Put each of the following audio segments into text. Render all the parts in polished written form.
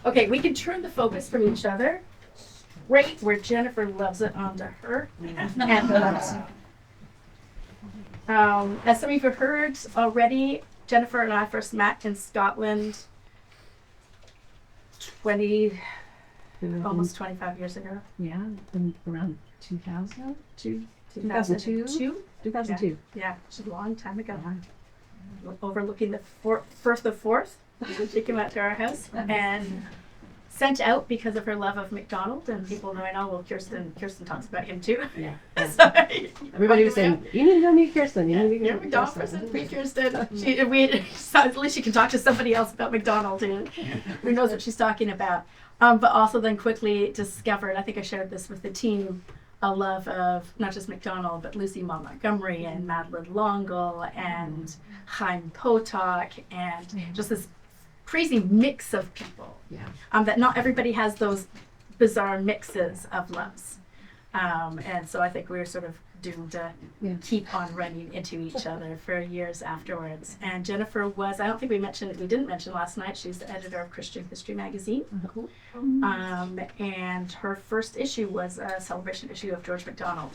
Okay, we can turn the focus from each other right where Jennifer loves it onto her and loves. As some of you have heard already, Jennifer and I first met in Scotland 20, almost 25 years ago. Yeah, around 2000? 2002? 2002. Yeah, it's a long time ago. Overlooking the Firth of Forth. She came out to our house and sent out because of her love of McDonald, and people know I know. Well, Kirsten talks about him too. Yeah. So, Everybody was saying, "You need to go meet Kirsten. You need to yeah, go meet McDonald Kirsten." person, meet Kirsten. So at least she can talk to somebody else about McDonald who knows what she's talking about. But also then quickly discovered, I think I shared this with the team, a love of not just McDonald, but Lucy Maud Montgomery and Madeline Longle and Chaim Potok and just this crazy mix of people. Yeah. That not everybody has those bizarre mixes of loves. And so I think we were sort of doomed to keep on running into each other for years afterwards. And Jennifer was, I don't think we didn't mention last night, she's the editor of Christian History magazine. And her first issue was a celebration issue of George MacDonald.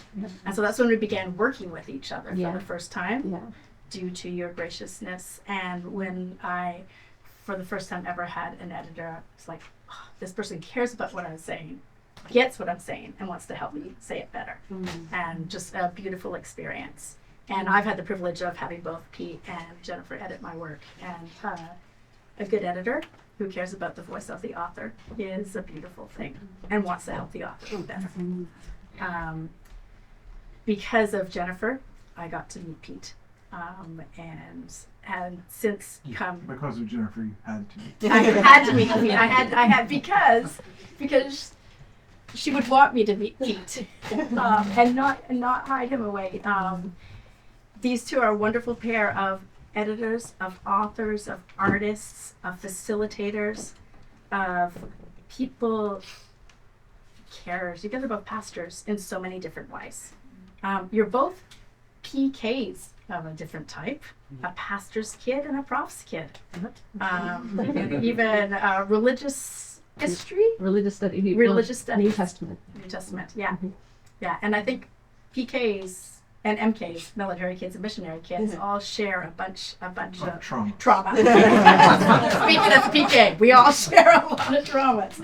And so that's when we began working with each other for the first time, due to your graciousness. And when I, for the first time ever, had an editor, it's like, oh, this person cares about what I'm saying, gets what I'm saying, and wants to help me say it better. And just a beautiful experience. And I've had the privilege of having both Pete and Jennifer edit my work. And a good editor who cares about the voice of the author is a beautiful thing and wants to help the author better. Because of Jennifer, I got to meet Pete. And since come because of Jennifer, you had to. I had to meet Pete. I had because she would want me to meet Pete, and not hide him away. These two are a wonderful pair of editors, of authors, of artists, of facilitators, of people carers. You guys are both pastors in so many different ways. You're both PKs of a different type, a pastor's kid and a prof's kid. Even religious history? Religious study. New Testament. New Testament, yeah. Yeah, and I think PKs and MKs, military kids and missionary kids, all share a bunch of trauma. Speaking of PK, we all share a lot of traumas.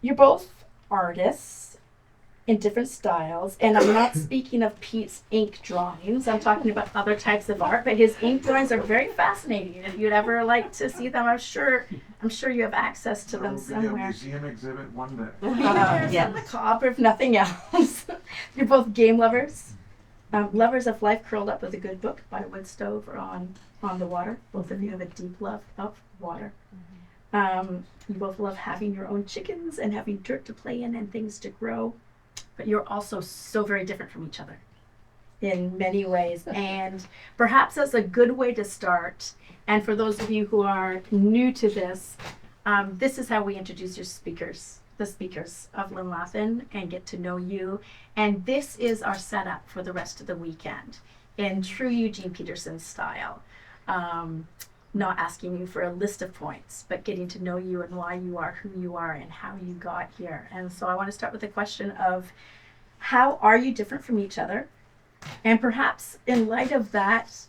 You're both artists in different styles, and I'm not speaking of Pete's ink drawings. I'm talking about other types of art, but his ink drawings are very fascinating. If you'd ever like to see them, I'm sure you have access to them somewhere. There will be a museum exhibit one day. Macabre, if nothing else. You're both game lovers, lovers of life curled up with a good book by a wood stove or on the water. Both of you have a deep love of water. You both love having your own chickens and having dirt to play in and things to grow. But you're also so very different from each other in many ways. And perhaps that's a good way to start. And for those of you who are new to this, this is how we introduce the speakers of Linlathen, and get to know you. And this is our setup for the rest of the weekend in true Eugene Peterson style. Not asking you for a list of points, but getting to know you and why you are who you are and how you got here. And so I want to start with the question of, how are you different from each other? And perhaps in light of that,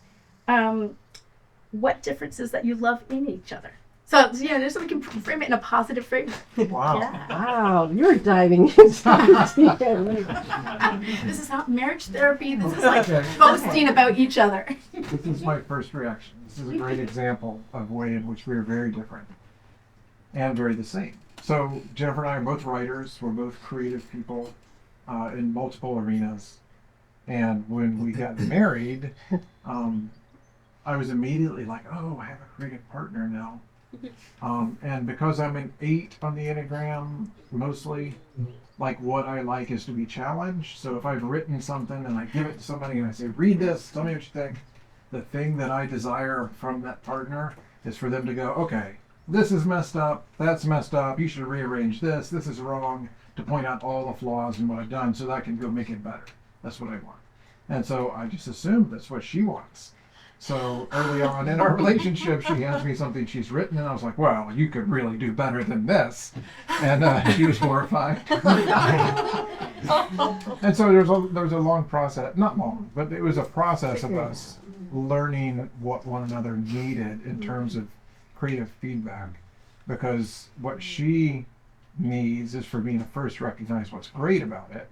what differences that you love in each other? So just so we can frame it in a positive frame. Wow. Yeah. Wow, you're diving inside. This is not marriage therapy. This is like boasting about each other. This is my first reaction. This is a great example of a way in which we are very different and very the same. So Jennifer and I are both writers. We're both creative people in multiple arenas. And when we got married, I was immediately like, oh, I have a creative partner now. And because I'm an 8 on the Enneagram, mostly, like what I like is to be challenged. So if I've written something and I give it to somebody and I say, read this, tell me what you think, the thing that I desire from that partner is for them to go, okay, this is messed up, that's messed up, you should rearrange this is wrong, to point out all the flaws in what I've done so that I can go make it better. That's what I want. And so I just assumed that's what she wants. So early on in our relationship, she hands me something she's written, and I was like, "Well, you could really do better than this," and she was horrified. And so there was a long process, not long, but it was a process of us learning what one another needed in terms of creative feedback, because what she needs is for me to first recognize what's great about it,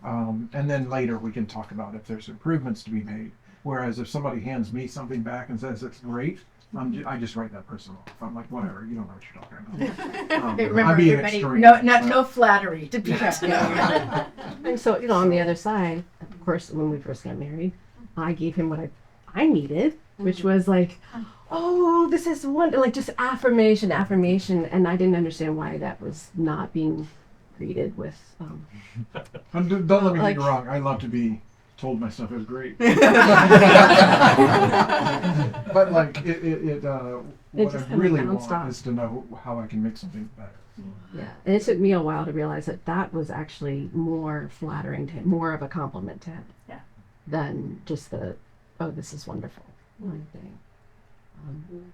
and then later we can talk about if there's improvements to be made. Whereas if somebody hands me something back and says it's great, I just write that person off. I'm like, whatever, you don't know what you're talking about. Hey, remember, I'm being everybody, extreme. no flattery to be And so, on the other side, of course, when we first got married, I gave him what I needed, which was like, oh, this is like just affirmation, and I didn't understand why that was not being greeted with. And don't let me like- get you wrong. I love to be told my stuff is great. But like what just I kinda really bounced want off. is to know how I can make something better. Yeah, and it took me a while to realize that was actually more flattering to him, more of a compliment to him, Yeah. than just the, oh, this is wonderful kind of thing.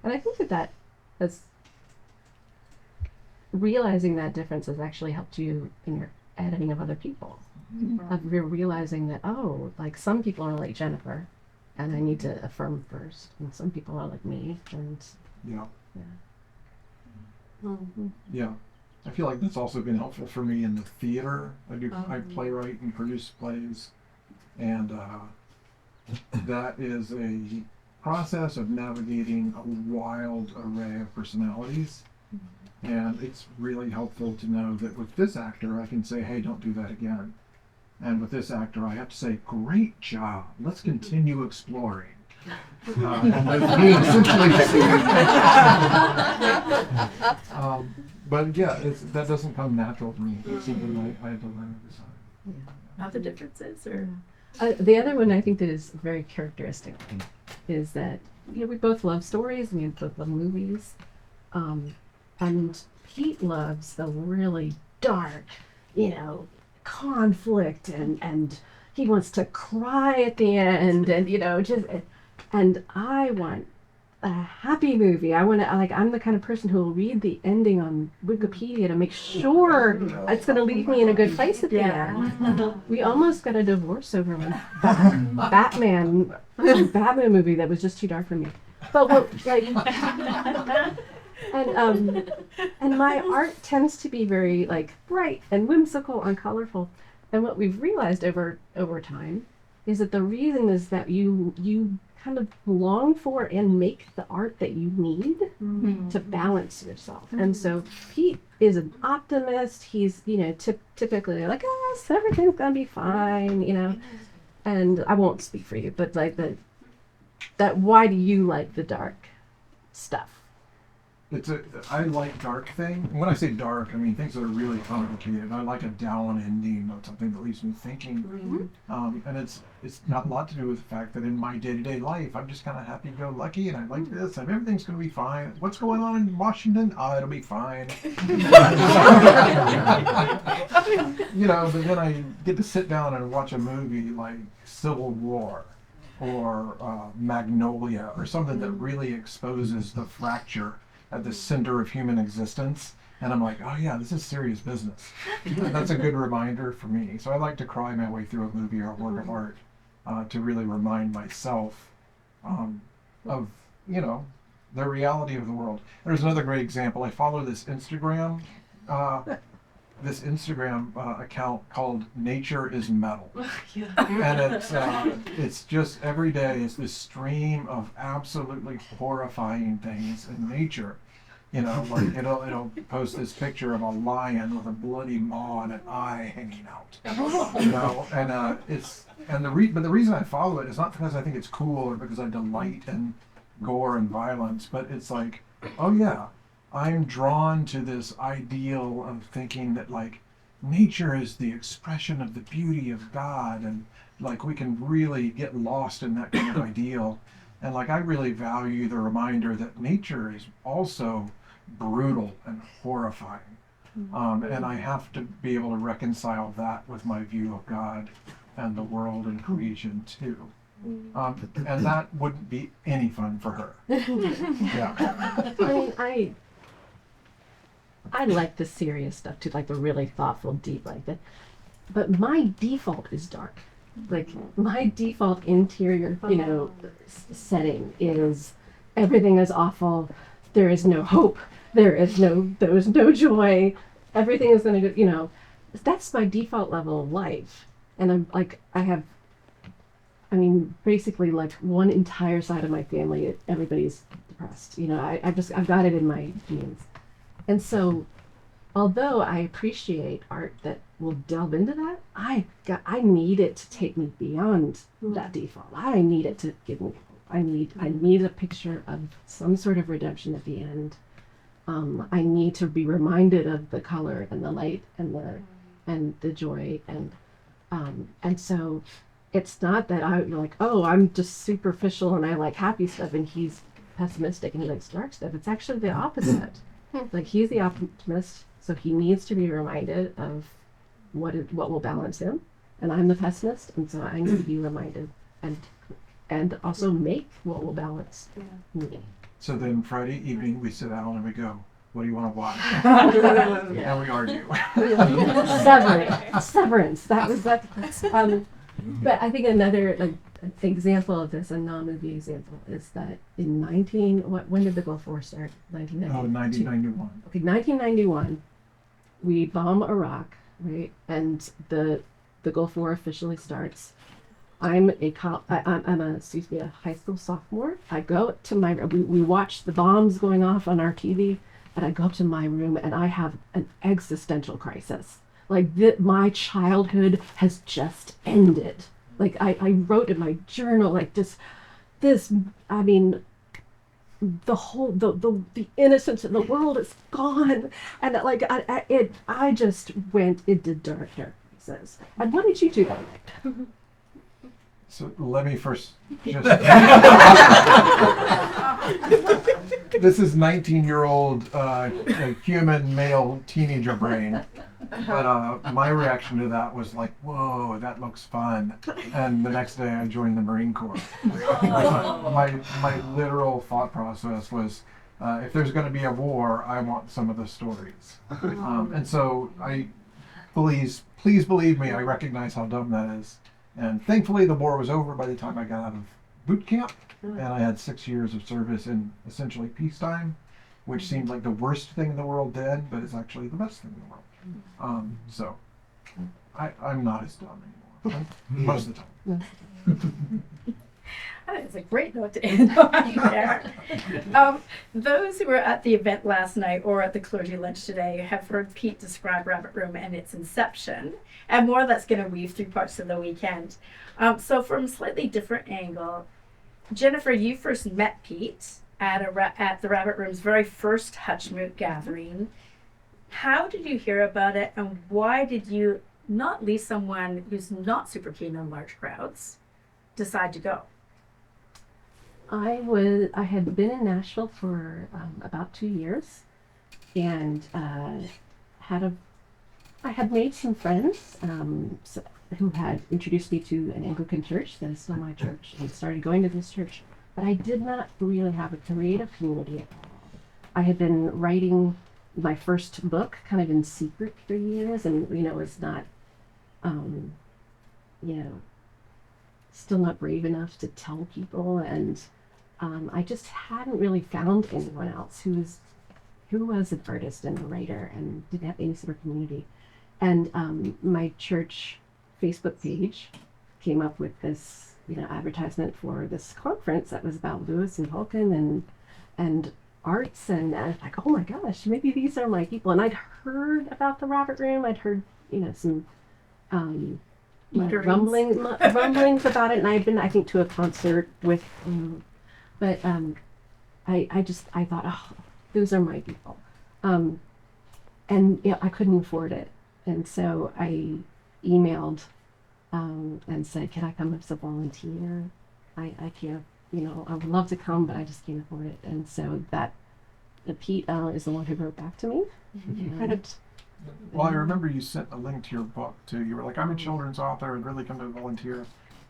And I think that has realizing that difference has actually helped you in your editing of other people. Of realizing that, oh, like some people are like Jennifer, and I need to affirm first, and some people are like me, and Yeah. yeah. Yeah. I feel like that's also been helpful for me in the theater. I playwright and produce plays, and that is a process of navigating a wild array of personalities. And it's really helpful to know that with this actor, I can say, hey, don't do that again. And with this actor, I have to say, great job. Let's continue exploring. But yeah, that doesn't come natural to me. It's something I had to learn to decide. How the differences, or The other one I think that is very characteristic is that we both love stories, we both love movies, and Pete loves the really dark, conflict, and he wants to cry at the end, and and I want a happy movie. I want to I'm the kind of person who will read the ending on Wikipedia to make sure it's going to leave me in a good place at the end. We almost got a divorce over a Batman movie that was just too dark for me. But we're like, and my art tends to be very like bright and whimsical and colorful. And what we've realized over time is that the reason is that you kind of long for and make the art that you need to balance yourself. And so Pete is an optimist. He's, typically like, everything's gonna be fine, and I won't speak for you, but like that why do you like the dark stuff? I like dark things. When I say dark, I mean things that are really complicated. I like a down ending of something that leaves me thinking. And it's not a lot to do with the fact that in my day-to-day life, I'm just kind of happy-go-lucky, and I like this, and everything's going to be fine. What's going on in Washington? It'll be fine. But then I get to sit down and watch a movie like Civil War or Magnolia or something that really exposes the fracture at the center of human existence, and I'm like, oh yeah, this is serious business. And that's a good reminder for me. So I like to cry my way through a movie or a work of art to really remind myself of the reality of the world. There's another great example. I follow this Instagram account called Nature is Metal. And it's just every day is this stream of absolutely horrifying things in nature. Like it'll post this picture of a lion with a bloody maw and an eye hanging out. But the reason I follow it is not because I think it's cool or because I delight in gore and violence, but it's like, oh yeah, I'm drawn to this ideal of thinking that like nature is the expression of the beauty of God, and like we can really get lost in that kind of ideal. And like I really value the reminder that nature is also brutal and horrifying. And I have to be able to reconcile that with my view of God and the world and creation too. And that wouldn't be any fun for her. Yeah. I mean, I like the serious stuff too, like the really thoughtful, deep, like that. But my default is dark. Like my default interior, setting is everything is awful. There is no hope. There is no joy. Everything is gonna go. That's my default level of life. And I'm like, basically like one entire side of my family, everybody's depressed. I've got it in my genes. And so, although I appreciate art that will delve into that, I need it to take me beyond that default. I need it to give me hope. I need a picture of some sort of redemption at the end. I need to be reminded of the color and the light and the joy and so it's not that you're like, oh, I'm just superficial and I like happy stuff and he's pessimistic and he likes dark stuff. It's actually the opposite. Like he's the optimist, so he needs to be reminded of what will balance him, and I'm the pessimist, and so I need to be reminded and also make what will balance me. So then Friday evening we sit down and we go, what do you want to watch? And we argue. Severance. That. But I think another example of this, a non-movie example, is that in when did the Gulf War start? 1991. Okay, 1991, we bomb Iraq, right? And the Gulf War officially starts. I'm a high school sophomore. I go to we watch the bombs going off on our TV, and I go up to my room and I have an existential crisis. Like my childhood has just ended. Like I wrote in my journal, like this, I mean, the whole, the innocence in the world is gone. And like, I just went into dark crisis. And what did you do that night? So let me first just. This is 19-year-old human male teenager brain. But my reaction to that was like, whoa, that looks fun. And the next day I joined the Marine Corps. My literal thought process was, if there's going to be a war, I want some of the stories. And so please believe me, I recognize how dumb that is. And thankfully the war was over by the time I got out of boot camp. And I had 6 years of service in essentially peacetime, which seemed like the worst thing in the world then, but it's actually the best thing in the world. So I'm not as dumb anymore, most of the time. I think it's a great note to end on there. Those who were at the event last night or at the clergy lunch today have heard Pete describe Rabbit Room and its inception, and more that's going to weave through parts of the weekend. So from a slightly different angle, Jennifer, you first met Pete at the Rabbit Room's very first Hutchmoot gathering. How did you hear about it, and why did you, not least someone who's not super keen on large crowds, decide to go? I had been in Nashville for about 2 years, and I had made some friends who had introduced me to an Anglican church that is still my church, and started going to this church. But I did not really have a creative community at all. I had been writing my first book kind of in secret for years, and was not, still not brave enough to tell people, and I just hadn't really found anyone else who was an artist and a writer and didn't have any sort of community. And my church Facebook page came up with this, advertisement for this conference that was about Lewis and Vulcan and arts, and I was like, oh my gosh, maybe these are my people. And I'd heard about the Rabbit Room. I'd heard, some rumblings about it, and I'd been, I think, to a concert with, but I thought, oh, those are my people, and I couldn't afford it, and so I emailed and said, can I come as a volunteer? I can't, I would love to come, but I just can't afford it. And so Pete is the one who wrote back to me. Well, I remember you sent a link to your book too. You were like, I'm a children's author and really come to volunteer.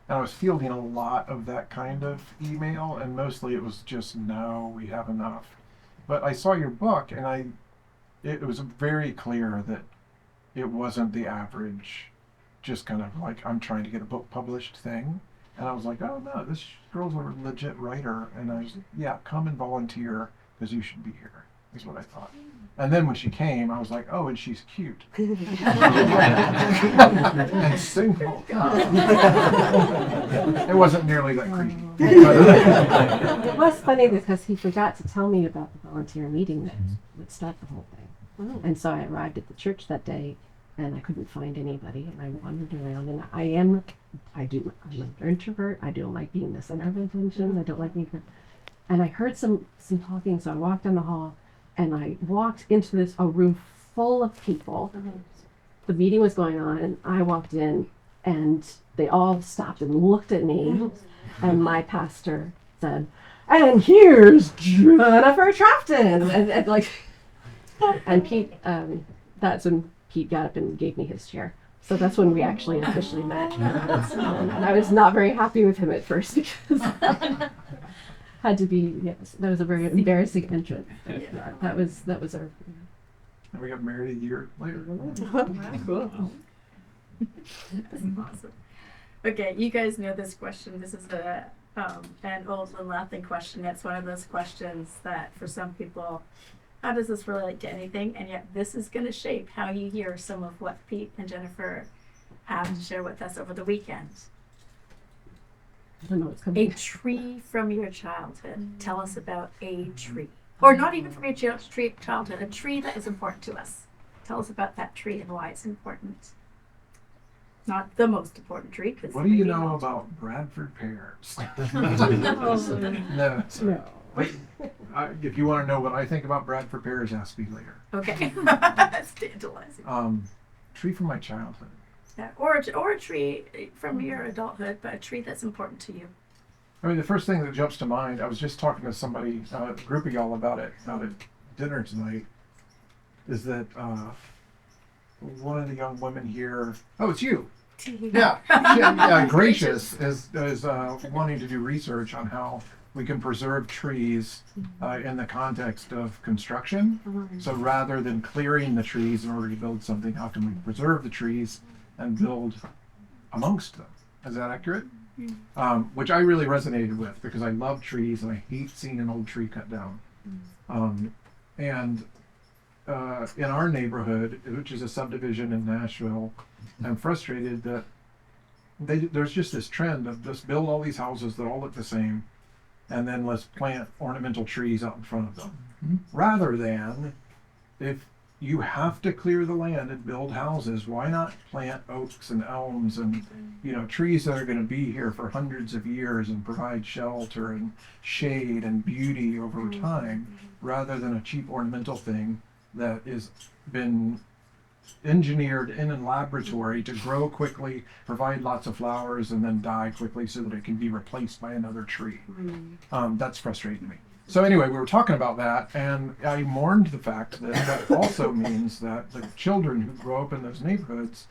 And I was fielding a lot of that kind of email, and mostly it was just, no, we have enough. But I saw your book, and it was very clear that it wasn't the average, just kind of like, I'm trying to get a book published thing. And I was like, oh no, this girl's a legit writer. And I was, yeah, come and volunteer because you should be here, is what I thought. And then when she came, I was like, oh, and she's cute. And single. It wasn't nearly that creepy. It was funny because he forgot to tell me about the volunteer meeting that would start the whole thing. And so I arrived at the church that day and I couldn't find anybody, and I wandered around, and I'm an introvert. I don't like being the center of attention. I don't like being, and I heard some talking, so I walked down the hall, and I walked into a room full of people. The meeting was going on, and I walked in, and they all stopped and looked at me, and my pastor said, "And here's Jennifer Trafton," and like, and Pete, that's when Pete got up and gave me his chair. So that's when we actually officially met. And I was not very happy with him at first because had to be, yes, that was a very embarrassing entrance. That was our. And we got married a year later. Cool. That's awesome. Okay, you guys know this question. This is an old Linlathen question. It's one of those questions that for some people, how does this relate to anything? And yet this is going to shape how you hear some of what Pete and Jennifer have to share with us over the weekend. I don't know what's coming. A tree from your childhood. Tell us about a tree. Or not even from your childhood, a tree that is important to us. Tell us about that tree and why it's important. Not the most important tree. What do you know about Bradford pears? No, sorry. No. Wait, if you want to know what I think about Bradford pears, ask me later. Okay. That's tantalizing. Tree from my childhood. Yeah. Or a tree from your adulthood, but a tree that's important to you. I mean, the first thing that jumps to mind, I was just talking to somebody, a group of y'all about it out at dinner tonight, is that one of the young women here, oh, it's you. Yeah, Gracious is wanting to do research on how we can preserve trees in the context of construction. So rather than clearing the trees in order to build something, how can we preserve the trees and build amongst them? Is that accurate? Which I really resonated with because I love trees and I hate seeing an old tree cut down. And in our neighborhood, which is a subdivision in Nashville, I'm frustrated that there's just this trend of just build all these houses that all look the same and then let's plant ornamental trees out in front of them. Rather than, if you have to clear the land and build houses, why not plant oaks and elms and trees that are going to be here for hundreds of years and provide shelter and shade and beauty over time, rather than a cheap ornamental thing that is been engineered in a laboratory to grow quickly, provide lots of flowers, and then die quickly so that it can be replaced by another tree. That's frustrating me. So anyway, we were talking about that, and I mourned the fact that that also means that the children who grow up in those neighborhoods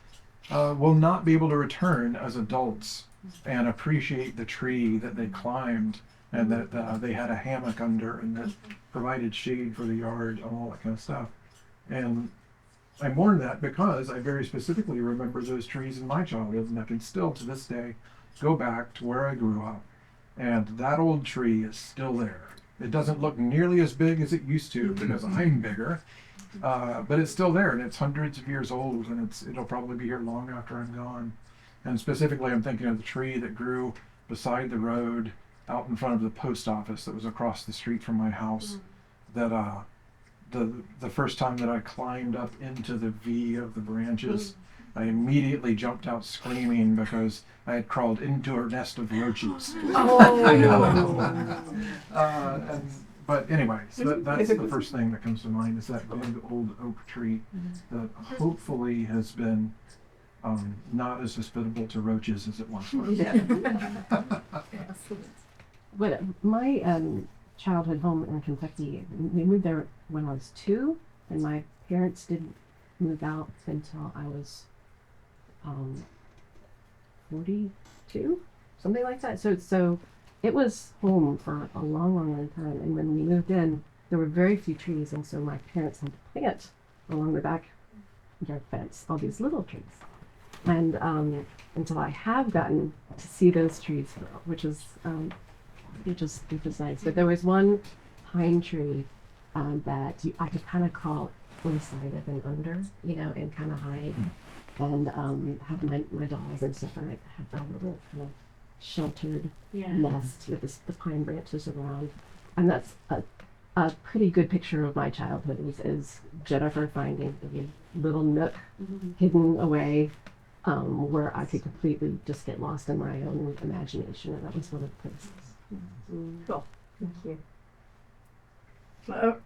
will not be able to return as adults and appreciate the tree that they climbed and that they had a hammock under and that provided shade for the yard and all that kind of stuff. And I mourn that because I very specifically remember those trees in my childhood, and I can still to this day go back to where I grew up, and that old tree is still there. It doesn't look nearly as big as it used to because I'm bigger, but it's still there, and it's hundreds of years old, and it'll probably be here long after I'm gone. And specifically, I'm thinking of the tree that grew beside the road out in front of the post office that was across the street from my house. That the first time that I climbed up into the V of the branches, I immediately jumped out screaming because I had crawled into a nest of roaches. But anyway, so that's the first thing that comes to mind is that big old oak tree that hopefully has been not as hospitable to roaches as it once was. But my childhood home in Kentucky, we moved there when I was 2, and my parents didn't move out until I was 42. something like that. So it was home for a long time. And when we moved in, there were very few trees, and so my parents had to plant along the backyard fence all these little trees. And so I have gotten to see those trees grow, which is nice. But there was one pine tree that I could kind of crawl inside of and under, and kind of hide and have my dolls and stuff. And I had a little kind of sheltered nest with the pine branches around. And that's a pretty good picture of my childhood is Jennifer finding a little nook hidden away where I could completely just get lost in my own imagination. And that was one of the places. Cool. Thank you. Well,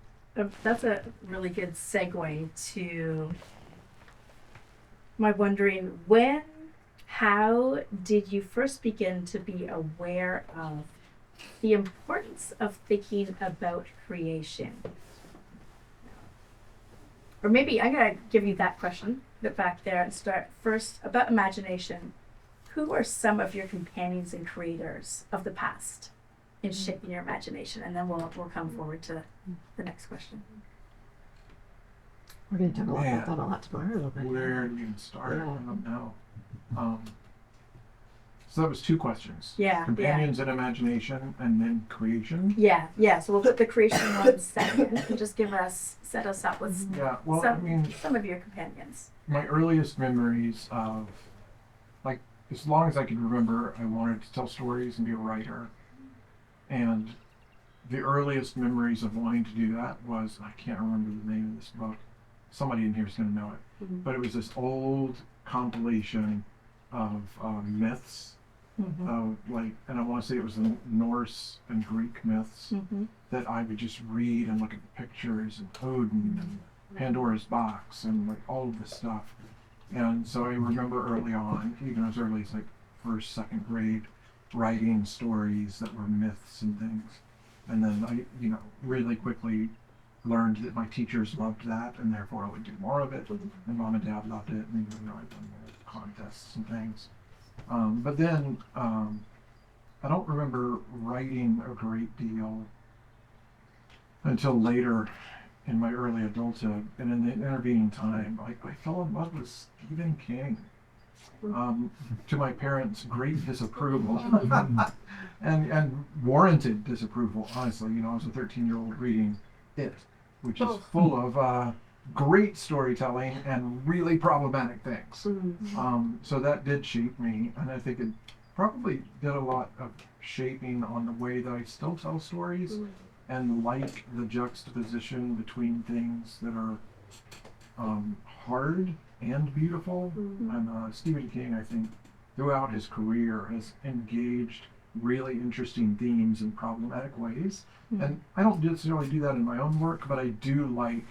that's a really good segue to my wondering how did you first begin to be aware of the importance of thinking about creation? Or maybe I'm going to give you that question, get back there and start first about imagination. Who are some of your companions and creators of the past in shaping your imagination? And then we'll come forward to the next question. We're going to talk about that a lot tomorrow a little bit. Where do you start? Yeah. I don't know. So that was two questions. Yeah. Companions and imagination, and then creation. Yeah. So we'll put the creation one second and just set us up with Yeah. Well, some of your companions. my earliest memories of, like, as long as I can remember, I wanted to tell stories and be a writer. And the earliest memories of wanting to do that was, I can't remember the name of this book. Somebody in here is going to know it. Mm-hmm. But it was this old compilation of myths. And I want to say it was the Norse and Greek myths that I would just read and look at the pictures and Odin and Pandora's box and like all of this stuff. And so I remember early on, even as early as like first, second grade, writing stories that were myths and things. And then I, really quickly learned that my teachers loved that, and therefore I would do more of it. And mom and dad loved it, and I'd done more contests and things. But then I don't remember writing a great deal until later in my early adulthood. And in the intervening time, I fell in love with Stephen King. To my parents' great disapproval and warranted disapproval, honestly. I was a 13-year-old reading it, which is full of great storytelling and really problematic things. So that did shape me, and I think it probably did a lot of shaping on the way that I still tell stories and like the juxtaposition between things that are hard and beautiful. And Stephen King, I think, throughout his career has engaged really interesting themes in problematic ways. And I don't necessarily do that in my own work, but I do like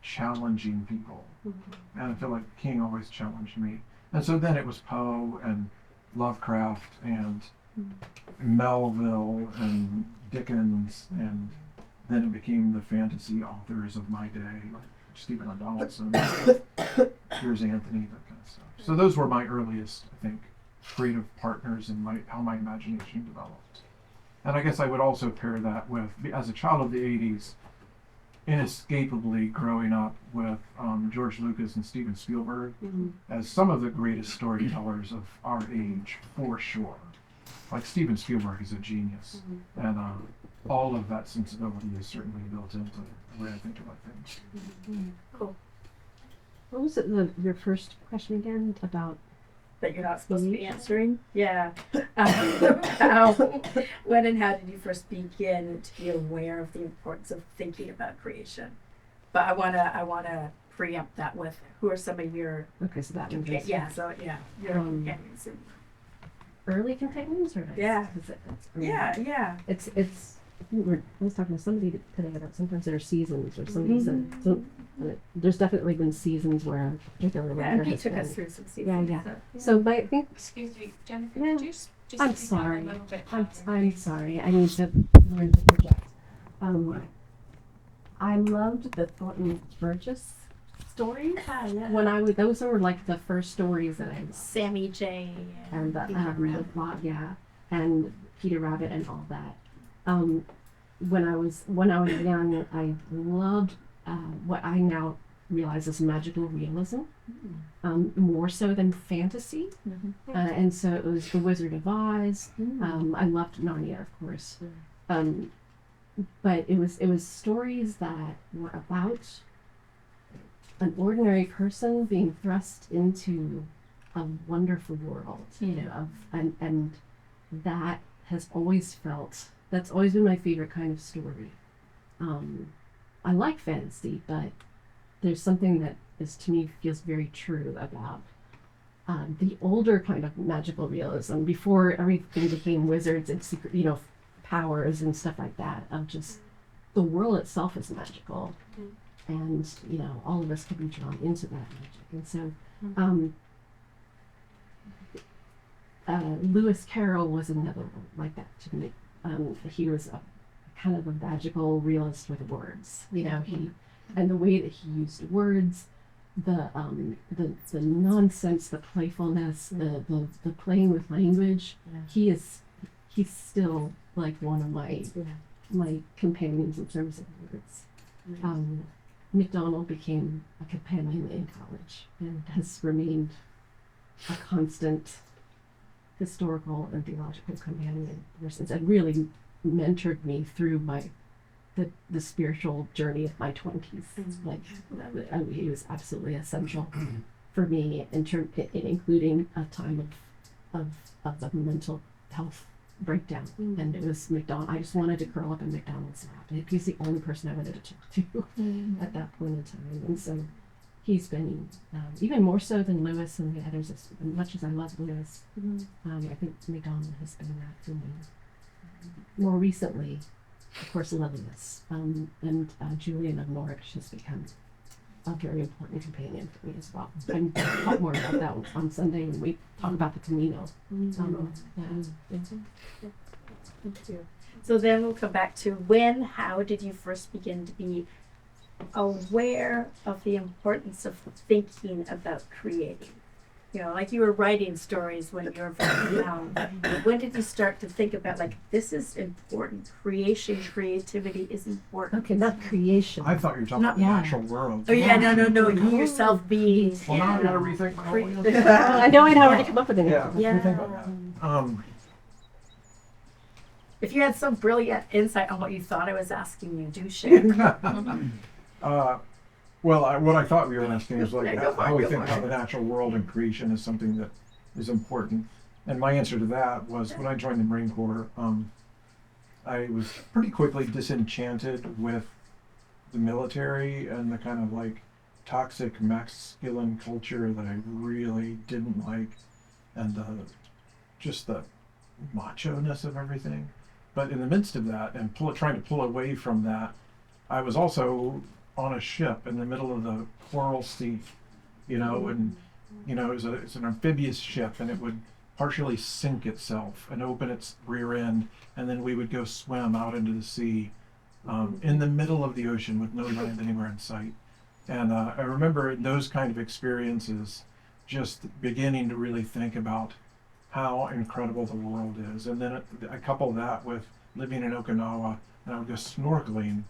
challenging people. And I feel like King always challenged me. And so then it was Poe and Lovecraft and Melville and Dickens, and then it became the fantasy authors of my day, like Stephen Donaldson, Piers Anthony, that kind of stuff. So those were my earliest, I think, creative partners in how my imagination developed. And I guess I would also pair that with, as a child of the 80s, inescapably growing up with George Lucas and Steven Spielberg as some of the greatest storytellers of our age, for sure. Like, Steven Spielberg is a genius, and all of that sensibility is certainly built into the way I think about things. Cool. What was it, your first question again about? That you're not supposed to be creation? answering? Yeah. When and how did you first begin to be aware of the importance of thinking about creation? But I wanna preempt that with who are some of your Okay, so that one goes. your companions. Early companions, or Yeah. yeah. It's. I was talking to somebody today about sometimes there are seasons, or somebody said there's definitely been seasons where particular writer He has took been. us through some seasons. Yeah. So I think Excuse me, Jennifer, Yeah. could you just I'm speak down sorry. a little bit I'm louder? sorry. I need to learn to project. I loved the Thornton Burgess stories. Those were like the first stories that I loved. Sammy J. And the plot, yeah. and Peter Rabbit and all that. When I was young, I loved what I now realize is magical realism, more so than fantasy. And so it was The Wizard of Oz. I loved Narnia, of course. But it was stories that were about an ordinary person being thrust into a wonderful world, and that has always that's always been my favorite kind of story. I like fantasy, but there's something that is, to me, feels very true about the older kind of magical realism before everything became wizards and secret, powers and stuff like that. Of just the world itself is magical, and all of us can be drawn into that magic. And so, Lewis Carroll was another one like that to me. He was a kind of a magical realist with words. And the way that he used words, the nonsense, the playfulness, the playing with language. He's still like one of my companions in terms of words. MacDonald became a companion in college and has remained a constant historical and theological companion ever since, and really mentored me through the spiritual journey of my 20s. He was absolutely essential for me in including a time of a mental health breakdown. And it was MacDonald. I just wanted to curl up in MacDonald's lap. He's the only person I wanted to talk to at that point in time. And so he's been, even more so than Lewis and the others, as much as I love Lewis, I think MacDonald has been that for me. More recently, of course, Lilius, and Julian of Norwich has become a very important companion for me as well. I'm going to talk more about that on Sunday when we talk about the Camino. So then we'll come back to how did you first begin to be aware of the importance of thinking about creating? Like you were writing stories when you were very young. When did you start to think about, this is important? Creativity is important. Okay, not creation. I thought you were talking about the natural world. Oh yeah, no. You yourself being. Well, now I gotta rethink my whole answer. I know I'd already come up with anything. Yeah, rethink about that. If you had some brilliant insight on what you thought I was asking you, do share. What I thought we were asking is Yeah, how we think about the natural world and creation is something that is important. And my answer to that was when I joined the Marine Corps, I was pretty quickly disenchanted with the military and the kind of toxic masculine culture that I really didn't like, and just the macho-ness of everything. But in the midst of that and trying to pull away from that, I was also on a ship in the middle of the Coral Sea, and it's an amphibious ship, and it would partially sink itself and open its rear end, and then we would go swim out into the sea in the middle of the ocean with no land anywhere in sight. And I remember in those kind of experiences just beginning to really think about how incredible the world is. And then I couple that with living in Okinawa, and I would go snorkeling,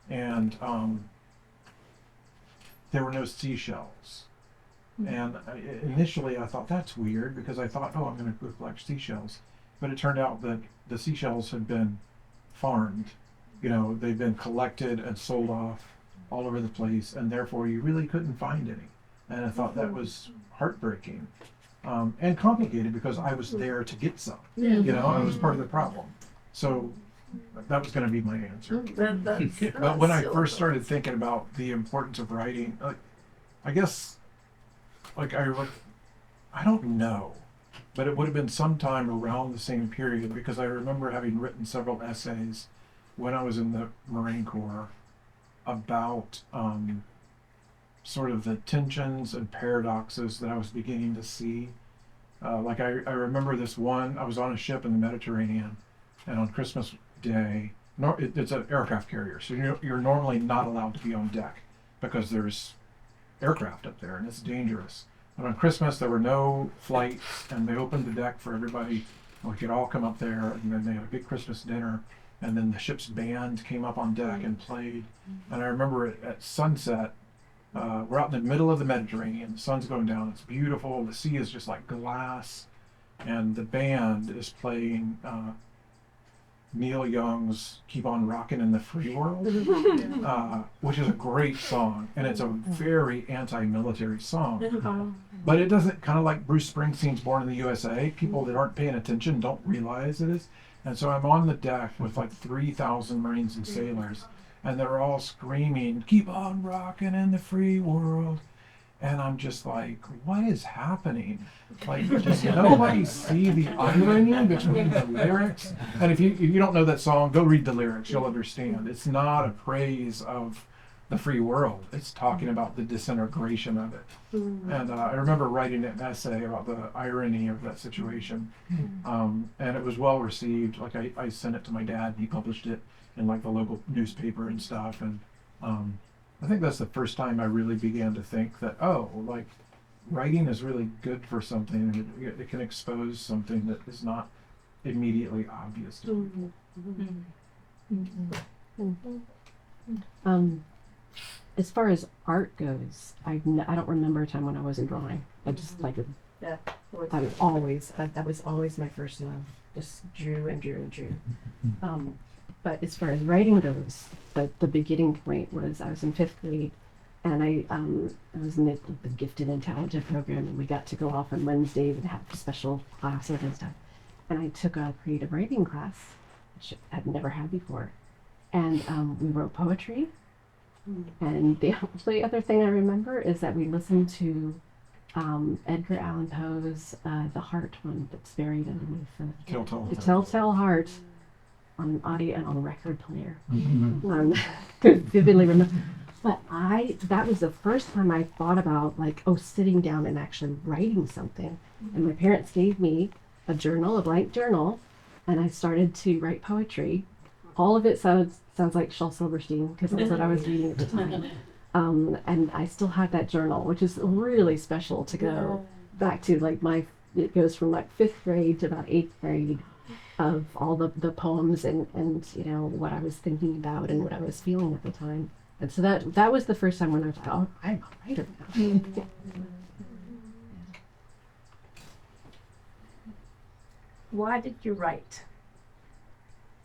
and there were no seashells. And initially I thought that's weird, because I thought, I'm going to go collect seashells. But it turned out that the seashells had been farmed. They'd been collected and sold off all over the place, and therefore you really couldn't find any. And I thought that was heartbreaking and complicated, because I was there to get some. I was part of the problem. So that was going to be my answer. But when I first started thinking about the importance of writing, I guess, I don't know, but it would have been sometime around the same period, because I remember having written several essays when I was in the Marine Corps about sort of the tensions and paradoxes that I was beginning to see. I remember this one, I was on a ship in the Mediterranean, and on Christmas Day, it's an aircraft carrier, so you're normally not allowed to be on deck because there's aircraft up there and it's dangerous. But on Christmas there were no flights, and they opened the deck for everybody We could all come up there, and then they had a big Christmas dinner, and then the ship's band came up on deck and played. And I remember at sunset, we're out in the middle of the Mediterranean. The sun's going down. It's beautiful. The sea is just like glass, and the band is playing Neil Young's "Keep on Rockin' in the Free World," which is a great song, and it's a very anti-military song. But it doesn't, kind of like Bruce Springsteen's "Born in the USA," people that aren't paying attention don't realize it is. And so I'm on the deck with like 3,000 Marines and sailors, and they're all screaming, "Keep on rocking in the free world." And I'm just like, what is happening? Like, does nobody see the irony between the lyrics? And if you don't know that song, go read the lyrics. You'll understand. It's not a praise of the free world. It's talking about the disintegration of it. And I remember writing an essay about the irony of that situation. And it was well received. Like, I sent it to my dad, and he published it in like the local newspaper and stuff. And I think that's the first time I really began to think that, oh, like, writing is really good for something. It can expose something that is not immediately obvious to people. As far as art goes, I don't remember a time when I wasn't drawing. I just like it. Yeah. I was always that was always my first love. Just drew and drew and drew. But as far as writing goes, the beginning point was I was in 5th grade, and I was in the gifted and talented program, and we got to go off on Wednesdays and have special classes and stuff. And I took a creative writing class, which I'd never had before, and we wrote poetry. And the only other thing I remember is that we listened to Edgar Allan Poe's The Heart one that's buried underneath the Telltale Heart on audio and on record player. Vividly remember. But that was the first time I thought about like, sitting down and actually writing something. And my parents gave me a blank journal, and I started to write poetry. All of it sounds like Shel Silverstein, because that's what I was reading at the time. And I still have that journal, which is really special to go back to. Like it goes from like 5th grade to about 8th grade of all the poems and what I was thinking about and what I was feeling at the time. And so that was the first time when I was like, oh, I'm a writer now. Why did you write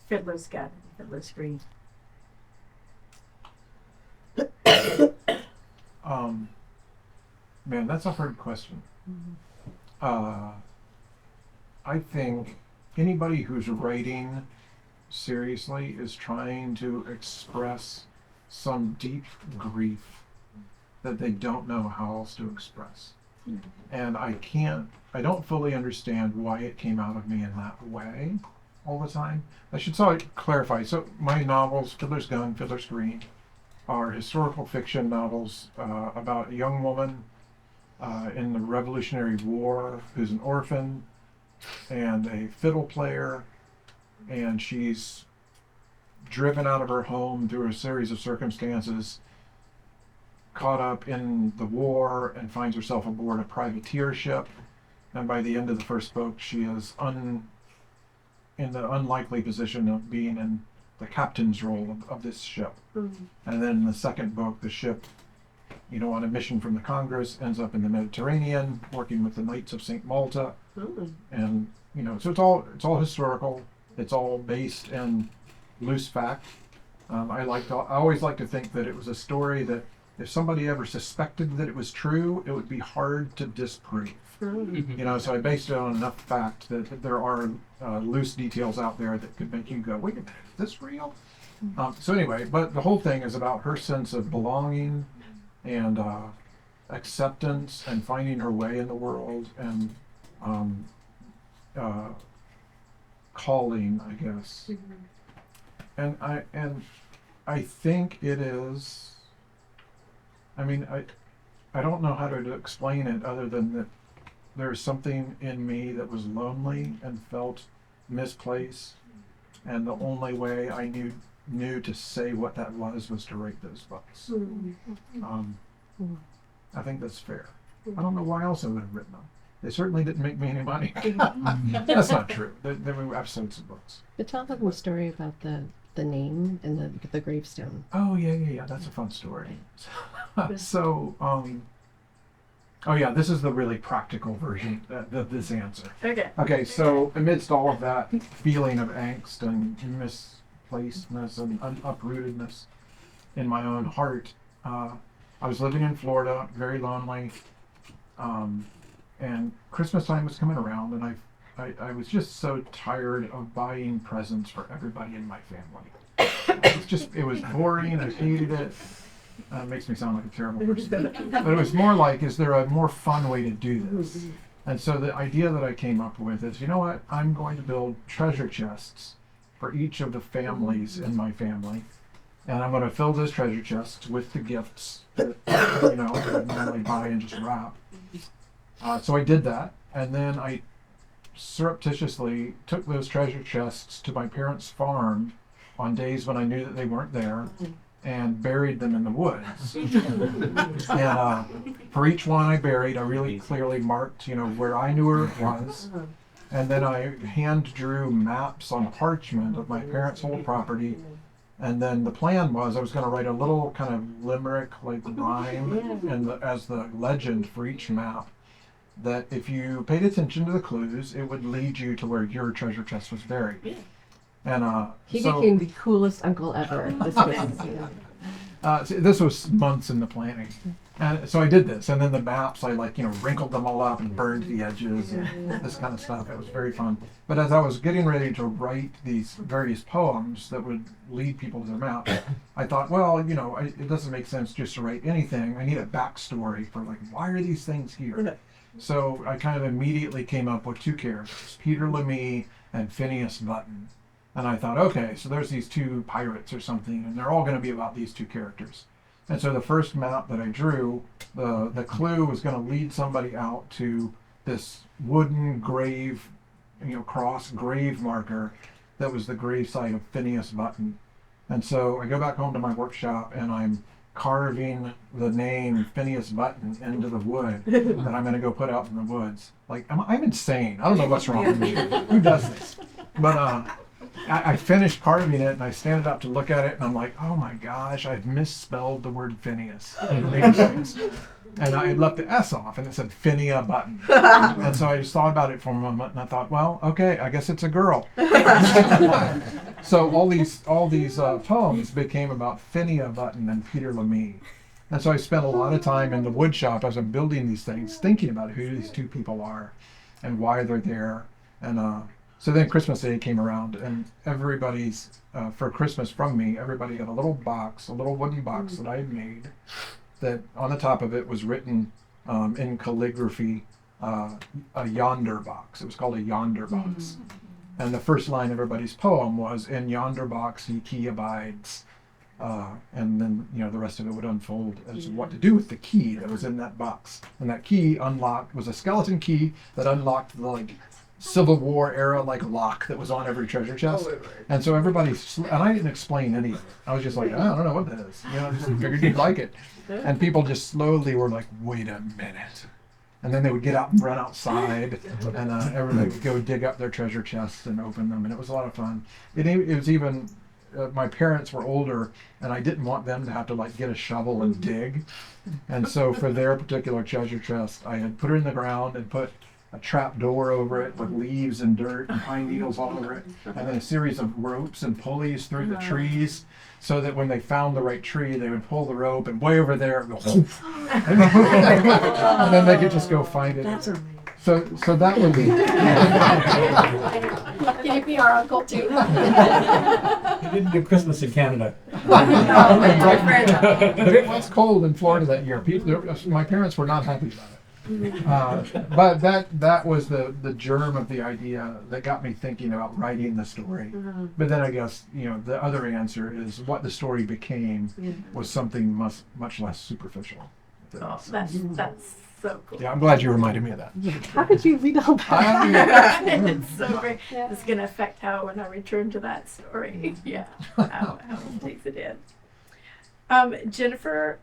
Fiddler's Garden, Fiddler's Green? Man, that's a hard question. I think anybody who's writing seriously is trying to express some deep grief that they don't know how else to express. And I don't fully understand why it came out of me in that way all the time. I should clarify. So my novels, Fiddler's Gun, Fiddler's Green, are historical fiction novels about a young woman in the Revolutionary War who's an orphan and a fiddle player, and she's driven out of her home through a series of circumstances, caught up in the war, and finds herself aboard a privateer ship. And by the end of the first book, she is in the unlikely position of being in the captain's role of this ship. And then in the second book, the ship, on a mission from the Congress, ends up in the Mediterranean, working with the Knights of St. Malta. And, so it's all historical. It's all based in loose fact. I always like to think that it was a story that if somebody ever suspected that it was true, it would be hard to disprove. So I based it on enough fact that there are loose details out there that could make you go, wait a minute, is this real? So anyway, but the whole thing is about her sense of belonging and acceptance and finding her way in the world and calling, I guess. And I think it is. I mean, I don't know how to explain it other than that there's something in me that was lonely and felt misplaced, and the only way I knew to say what that was to write those books. I think that's fair. I don't know why else I would have written them. They certainly didn't make me any money. That's not true. There were episodes of books. But tell them the story about the name and the gravestone. Oh yeah. That's a fun story. So, oh yeah, this is the really practical version of this answer. Okay. Okay, so amidst all of that feeling of angst and misplacedness and uprootedness in my own heart, I was living in Florida, very lonely, and Christmas time was coming around, and I was just so tired of buying presents for everybody in my family. It was boring. I hated it. It makes me sound like a terrible person. But it was more like, is there a more fun way to do this? And so the idea that I came up with is, you know what? I'm going to build treasure chests for each of the families in my family. And I'm going to fill those treasure chests with the gifts that, that I normally buy and just wrap. So I did that. And then I surreptitiously took those treasure chests to my parents' farm on days when I knew that they weren't there, and buried them in the woods. And for each one I buried, I really clearly marked, where I knew where it was. And then I hand drew maps on parchment of my parents' whole property. And then the plan was I was going to write a little kind of limerick, like rhyme, as the legend for each map, that if you paid attention to the clues, it would lead you to where your treasure chest was buried. And he became the coolest uncle ever. This was months in the planning. And so I did this, and then the maps, I wrinkled them all up and burned the edges and this kind of stuff. It was very fun. But as I was getting ready to write these various poems that would lead people to their map, I thought, well, it doesn't make sense just to write anything. I need a backstory for why are these things here? So I kind of immediately came up with two characters, Peter Lemmy and Phineas Button. And I thought, okay, so there's these two pirates or something, and they're all going to be about these two characters. And so the first map that I drew, the clue was going to lead somebody out to this wooden grave, cross grave marker that was the gravesite of Phineas Button. And so I go back home to my workshop, and I'm carving the name Phineas Button into the wood that I'm going to go put out in the woods. I'm insane. I don't know what's wrong with me. Who does this? But I finished carving it, and I stand up to look at it, and I'm like, oh my gosh, I've misspelled the word Phineas. And I left the S off, and it said Phineas Button. And so I just thought about it for a moment, and I thought, well, okay, I guess it's a girl. So all these poems became about Phineas Button and Peter Lemmy. And so I spent a lot of time in the wood shop as I'm building these things, thinking about who these two people are and why they're there. And so then Christmas Day came around, and everybody's, for Christmas from me, everybody got a little wooden box that I had made, that on the top of it was written in calligraphy, a yonder box. It was called a yonder box. And the first line of everybody's poem was, in yonder box the key abides. And then, the rest of it would unfold as what to do with the key that was in that box. And that key was a skeleton key that unlocked the, Civil War era lock that was on every treasure chest. And so everybody, and I didn't explain any of it. I was just like, I don't know what that is. Just figured you'd like it. And people just slowly were like, wait a minute. And then they would get out and run outside, and everybody would go dig up their treasure chests and open them, and it was a lot of fun. It was even, my parents were older, and I didn't want them to have to get a shovel and dig. And so for their particular treasure chest, I had put it in the ground and put a trap door over it with leaves and dirt and pine needles all over it, and then a series of ropes and pulleys through the trees, so that when they found the right tree, they would pull the rope and way over there, go, and then they could just go find it. That's amazing. So that would be. Can you be our uncle too? You didn't do Christmas in Canada. But it was cold in Florida that year. My parents were not happy about it. But that was the germ of the idea that got me thinking about writing the story. But then I guess the other answer is what the story became was something much less superficial. Awesome. That's so cool. Yeah, I'm glad you reminded me of that. How could you read all that? It's so great. It's going to affect how when I return to that story, how it takes it in. Jennifer,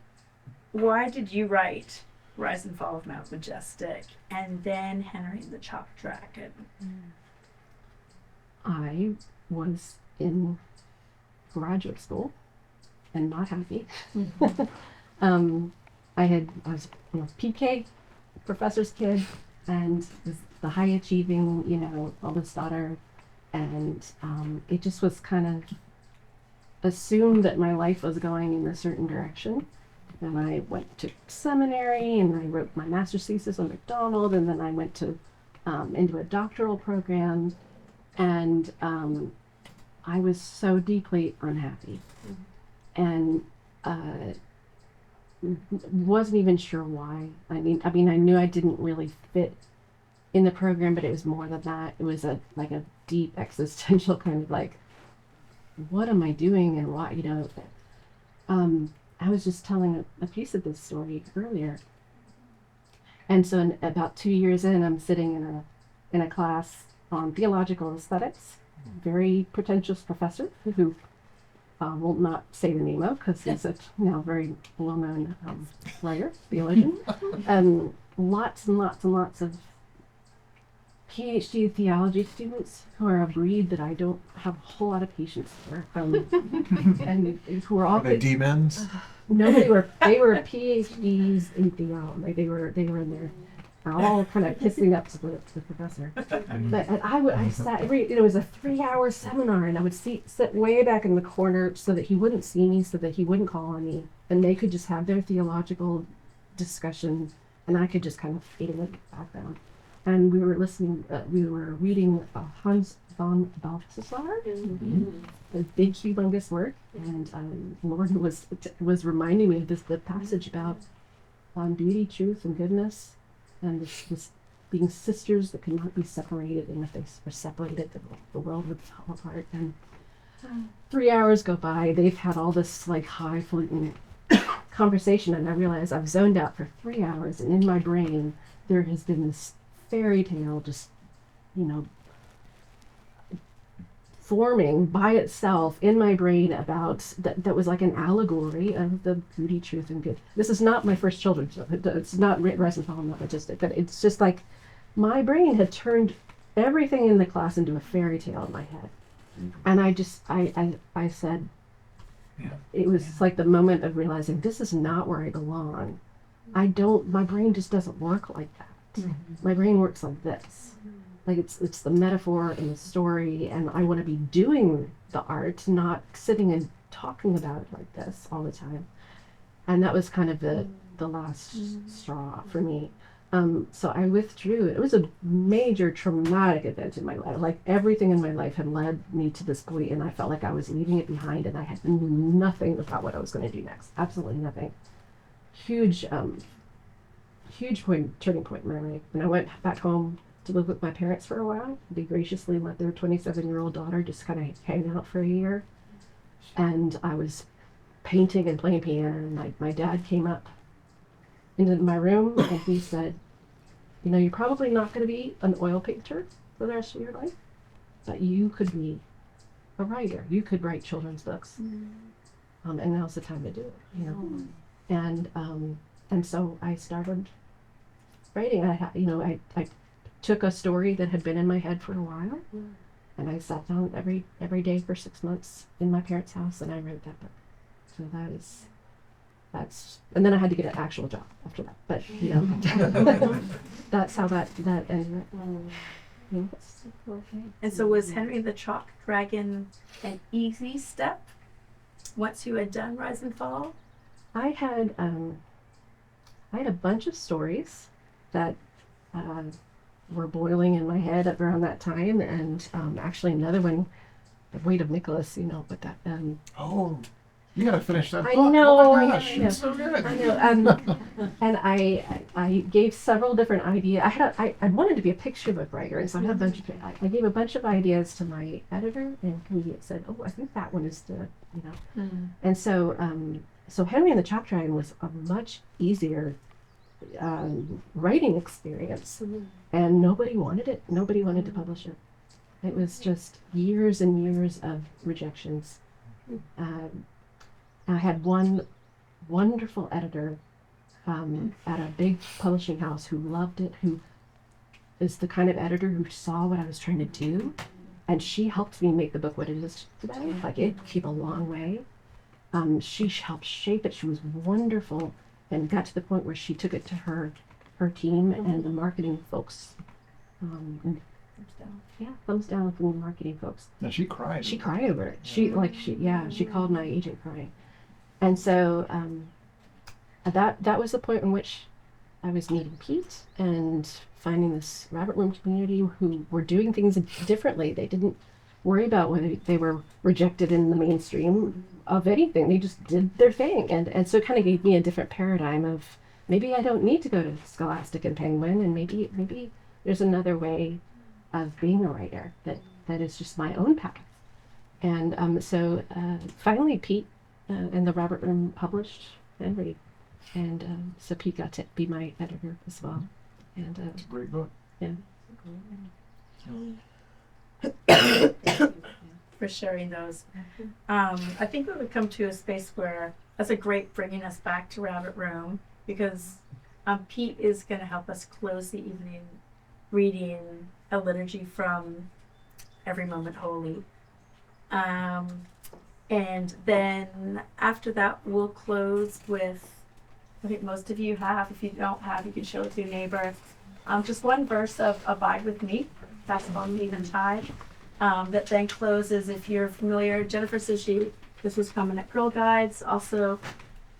why did you write Rise and Fall of Mount Majestic, and then Henry and the Chalk Dragon. I was in graduate school and not happy. I was PK professor's kid and was the high achieving, oldest daughter, and it just was kind of assumed that my life was going in a certain direction. And I went to seminary and I wrote my master's thesis on McDonald, and then I went to into a doctoral program, and I was so deeply unhappy, and wasn't even sure why. I mean, I knew I didn't really fit in the program, but it was more than that. It was a deep existential kind of like, what am I doing and why? I was just telling a piece of this story earlier, and so about 2 years in, I'm sitting in a class on theological aesthetics. Very pretentious professor who will not say the name of because he's a now very well-known writer, theologian. Lots and lots and lots of PhD theology students who are of breed that I don't have a whole lot of patience for, and who are all Are they D-men's? no, they were PhDs in theology. Like they were in there. They're all kind of kissing up to the professor. But I sat. It was a 3-hour seminar, and I would sit way back in the corner so that he wouldn't see me, so that he wouldn't call on me, and they could just have their theological discussion, and I could just kind of fade in the background. And we were listening. We were reading Hans von Balthasar, a big, humongous work, and Lord was reminding me of the passage about beauty, truth, and goodness. And this being sisters that could not be separated, and if they were separated, the world would fall apart. And 3 hours go by, they've had all this like highfalutin conversation, and I realize I've zoned out for 3 hours, and in my brain there has been this fairy tale just, forming by itself in my brain about that was like an allegory of the beauty, truth, and good. This is not my first children's book. It's not Rise and Fall, not Majestic, but it's just like my brain had turned everything in the class into a fairy tale in my head. And I said, it was like the moment of realizing this is not where I belong. My brain just doesn't work like that. My brain works like this. Like it's the metaphor and the story, and I want to be doing the art, not sitting and talking about it like this all the time. And that was kind of the last straw for me. So I withdrew. It was a major traumatic event in my life. Like everything in my life had led me to this point, and I felt like I was leaving it behind, and I had nothing about what I was going to do next. Absolutely nothing. Huge turning point in my life. And I went back home to live with my parents for a while. They graciously let their 27-year-old daughter just kind of hang out for a year. And I was painting and playing piano, and my dad came up into my room and he said, you're probably not going to be an oil painter for the rest of your life, but you could be a writer. You could write children's books. And now's the time to do it, And so I started writing. I took a story that had been in my head for a while, and I sat down every day for 6 months in my parents' house, and I wrote that book. So that's and then I had to get an actual job after that. But that's how that ended. And so was Henry the Chalk Dragon an easy step once you had done Rise and Fall? I had a bunch of stories that were boiling in my head up around that time, and actually another one, The Weight of Nicholas, but that Oh, you gotta finish that I book. know, Oh my I gosh, know. it's so good. I know, and I gave several different ideas. I wanted to be a picture book writer, and so I had a bunch of I gave a bunch of ideas to my editor, and he said, "Oh, I think that one is and so Henry and the Chalk Dragon was a much easier writing experience, and nobody wanted it. Nobody wanted to publish it. It was just years and years of rejections. I had one wonderful editor at a big publishing house who loved it, who is the kind of editor who saw what I was trying to do, and she helped me make the book what it is today. Like, it came a long way. She helped shape it. She was wonderful, and got to the point where she took it to her team and the marketing folks. And thumbs down from the marketing folks. And she cried. She cried over it. She called my agent crying, and so that was the point in which I was meeting Pete and finding this rabbit room community who were doing things differently. They didn't worry about whether they were rejected in the mainstream of anything. They just did their thing, and so it kind of gave me a different paradigm of maybe I don't need to go to Scholastic and Penguin, and maybe there's another way of being a writer that is just my own path. And so finally Pete and the Rabbit Room published Henry, and so Pete got to be my editor as well. And It's a great book. yeah. For sharing those. I think we would come to a space where that's a great bringing us back to Rabbit Room, because Pete is going to help us close the evening reading a liturgy from Every Moment Holy. And then after that, we'll close with, I think most of you have, if you don't have, you can share with your neighbor. Just one verse of Abide With Me, that's on the Eventide. That then closes, if you're familiar, Jennifer says this was common at Girl Guides, also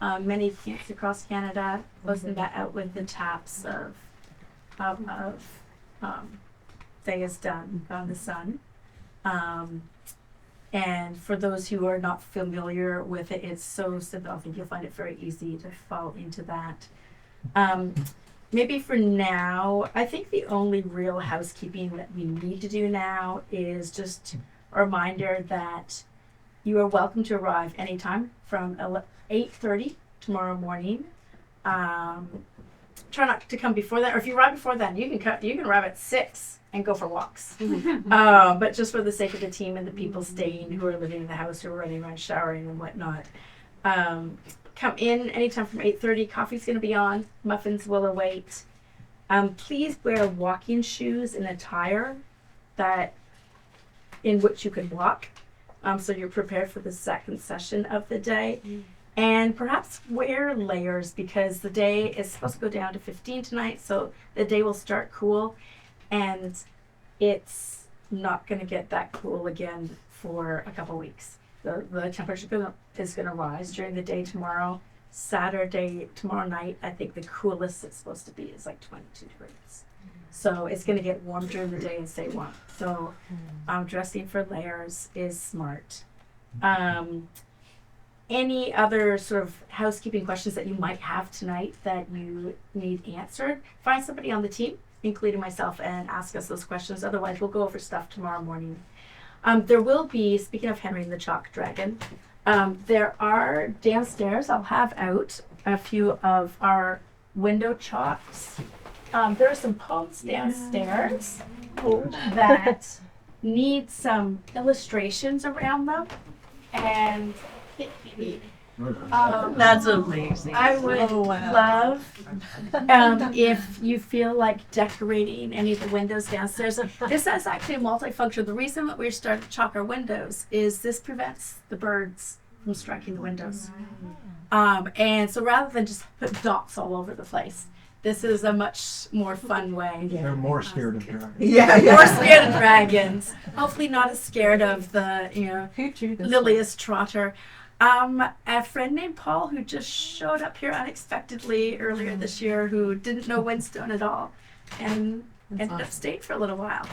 many camps across Canada, closing that out with the taps of Day is Done on the Sun. And for those who are not familiar with it, it's so simple. I think you'll find it very easy to fall into that. Maybe for now, I think the only real housekeeping that we need to do now is just a reminder that you are welcome to arrive anytime from 8:30 tomorrow morning. Try not to come before that, or if you arrive before then, you can arrive at 6 and go for walks. But just for the sake of the team and the people staying who are living in the house, who are running around showering and whatnot, come in anytime from 8:30. Coffee's going to be on. Muffins will await. Please wear walking shoes and attire that in which you can walk, so you're prepared for the second session of the day. And perhaps wear layers, because the day is supposed to go down to 15 tonight, so the day will start cool, and it's not going to get that cool again for a couple weeks. The temperature is going to rise during the day tomorrow. Saturday, tomorrow night, I think the coolest it's supposed to be is like 22 degrees. So it's going to get warm during the day and stay warm. So dressing for layers is smart. Any other sort of housekeeping questions that you might have tonight that you need answered, find somebody on the team, including myself, and ask us those questions. Otherwise, we'll go over stuff tomorrow morning. There will be, speaking of Henry and the Chalk Dragon, there are downstairs, I'll have out a few of our window chalks. There are some poems downstairs that need some illustrations around them. And That's amazing. I would love if you feel like decorating any of the windows downstairs. This is actually a multifunction. The reason that we're starting to chalk our windows is this prevents the birds from striking the windows. And so rather than just put dots all over the place, this is a much more fun way. They're more scared of dragons. More scared of dragons. Hopefully not as scared of the, Who drew this? Lilius Trotter. A friend named Paul who just showed up here unexpectedly earlier this year, who didn't know Windstone at all, and ended up staying for a little while.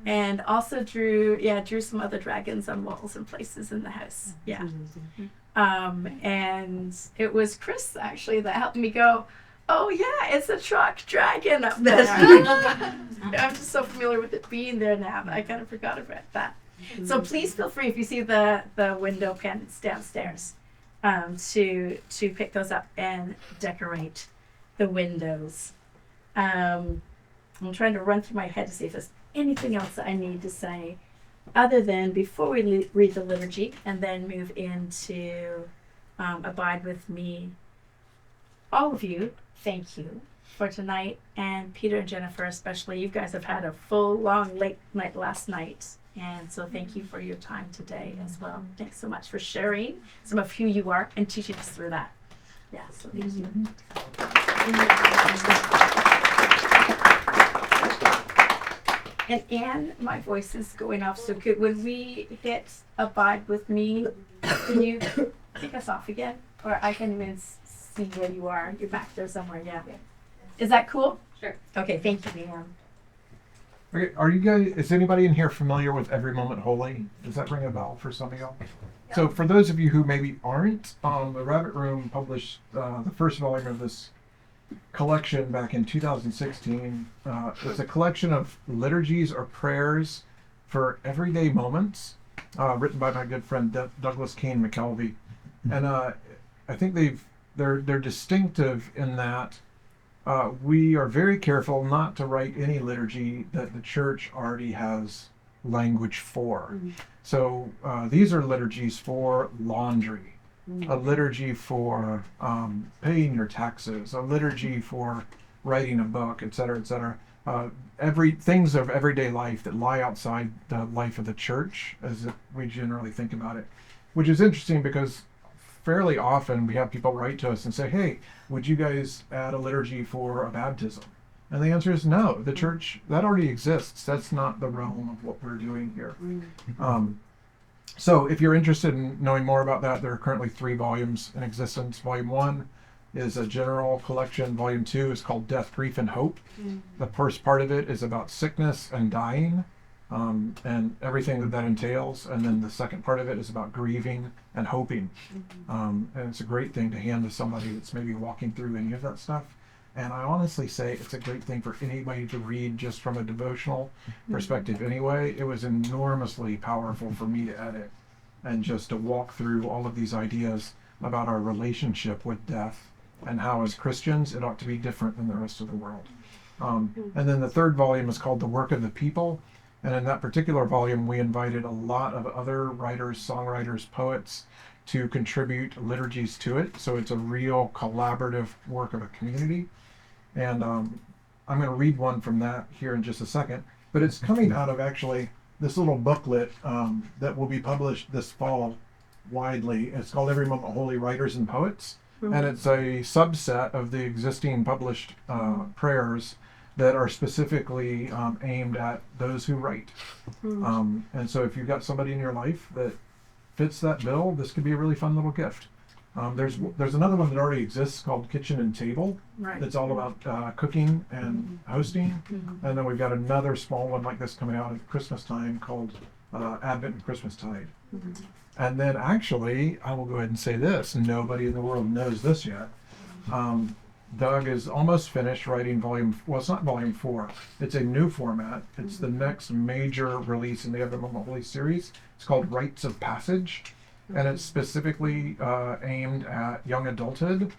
And also drew some other dragons on walls and places in the house. Yeah. And it was Chris actually that helped me go, oh yeah, it's a chalk dragon up there. I'm just so familiar with it being there now that I kind of forgot about that. So please feel free, if you see the window pendants downstairs, to pick those up and decorate the windows. I'm trying to run through my head to see if there's anything else that I need to say, other than before we read the liturgy and then move into Abide With Me. all of you, thank you for tonight. And Peter and Jennifer, especially, you guys have had a full, long, late night last night. And so thank you for your time today as well. Thanks so much for sharing some of who you are and teaching us through that. Yeah, so thank you. And Anne, my voice is going off, so could when we hit abide with me, can you kick us off again? Or I can even see where you are. You're back there somewhere, yeah. Is that cool? Sure. Okay, thank you, Anne. Okay, are you guys, is anybody in here familiar with Every Moment Holy? Does that ring a bell for some of y'all? So for those of you who maybe aren't, the Rabbit Room published the first volume of this collection back in 2016. It's a collection of liturgies or prayers for everyday moments, written by my good friend Douglas Kane McKelvey. And I think they're distinctive in that we are very careful not to write any liturgy that the church already has language for. So these are liturgies for laundry, a liturgy for paying your taxes, a liturgy for writing a book, etc., etc. Things of everyday life that lie outside the life of the church, as we generally think about it, which is interesting because fairly often we have people write to us and say, hey, would you guys add a liturgy for a baptism? And the answer is no. The church, that already exists. That's not the realm of what we're doing here. So if you're interested in knowing more about that, there are currently 3 volumes in existence. Volume 1 is a general collection. Volume 2 is called Death, Grief, and Hope. The first part of it is about sickness and dying, and everything that entails. And then the second part of it is about grieving and hoping. And it's a great thing to hand to somebody that's maybe walking through any of that stuff. And I honestly say it's a great thing for anybody to read just from a devotional perspective anyway. It was enormously powerful for me to edit and just to walk through all of these ideas about our relationship with death and how as Christians it ought to be different than the rest of the world. And then the third volume is called The Work of the People. And in that particular volume, we invited a lot of other writers, songwriters, poets to contribute liturgies to it. So it's a real collaborative work of a community. And I'm going to read one from that here in just a second. But it's coming out of actually this little booklet that will be published this fall widely. It's called Every Moment Holy Writers and Poets. And it's a subset of the existing published prayers that are specifically aimed at those who write. And so if you've got somebody in your life that fits that bill, this could be a really fun little gift. There's another one that already exists called Kitchen and Table. Right. That's all about cooking and hosting. And then we've got another small one like this coming out at Christmas time called Advent and Christmastide. And then actually, I will go ahead and say this, nobody in the world knows this yet. Doug is almost finished writing it's not volume 4, it's a new format. It's the next major release in the Every Moment Holy series. It's called Rites of Passage. And it's specifically aimed at young adulthood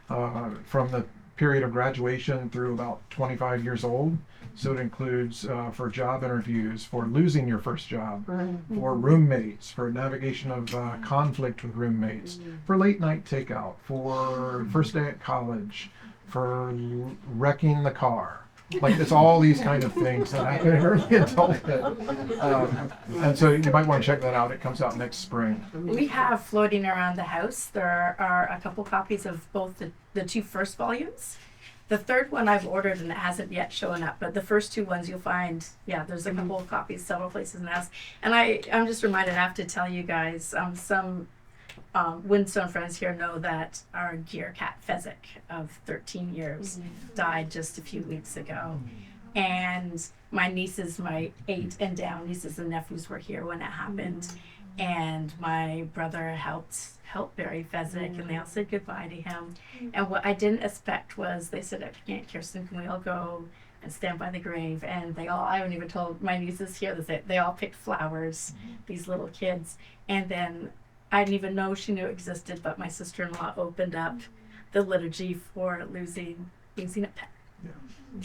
from the period of graduation through about 25 years old. So it includes for job interviews, for losing your first job, for roommates, for navigation of conflict with roommates, for late night takeout, for first day at college, for wrecking the car. Like it's all these kind of things that happen in early adulthood. And so you might want to check that out. It comes out next spring. We have floating around the house. There are a couple copies of both the 2 first volumes. The third one I've ordered and it hasn't yet shown up, but the first 2 ones you'll find, there's a couple of copies several places in the house. And I'm just reminded, I have to tell you guys, some Windstone friends here know that our dear cat Fezzik of 13 years died just a few weeks ago. And my nieces, my 8 and down nieces and nephews were here when it happened. And my brother helped bury Fezzik, and they all said goodbye to him. And what I didn't expect was they said, Aunt Kirsten, can we all go and stand by the grave? And I haven't even told my nieces here that they all picked flowers, these little kids. And then I didn't even know she knew it existed, but my sister-in-law opened up the liturgy for losing a pet.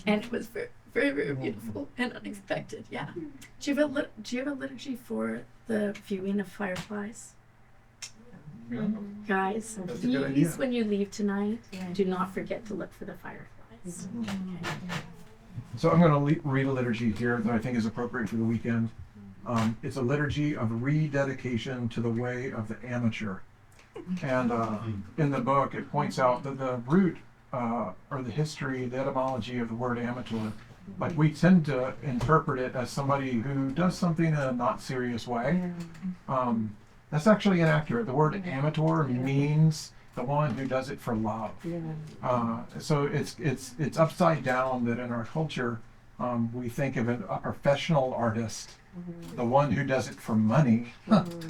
And it was very, very, very beautiful and unexpected. Yeah. Do you have a liturgy for the viewing of fireflies? Yeah. Guys, That's a good idea. please, when you leave tonight, do not forget to look for the fireflies. So I'm going to read a liturgy here that I think is appropriate for the weekend. It's a liturgy of rededication to the way of the amateur. And in the book, it points out that the root or the history, the etymology of the word amateur, like we tend to interpret it as somebody who does something in a not serious way. That's actually inaccurate. The word amateur means the one who does it for love. So it's upside down that in our culture we think of a professional artist, the one who does it for money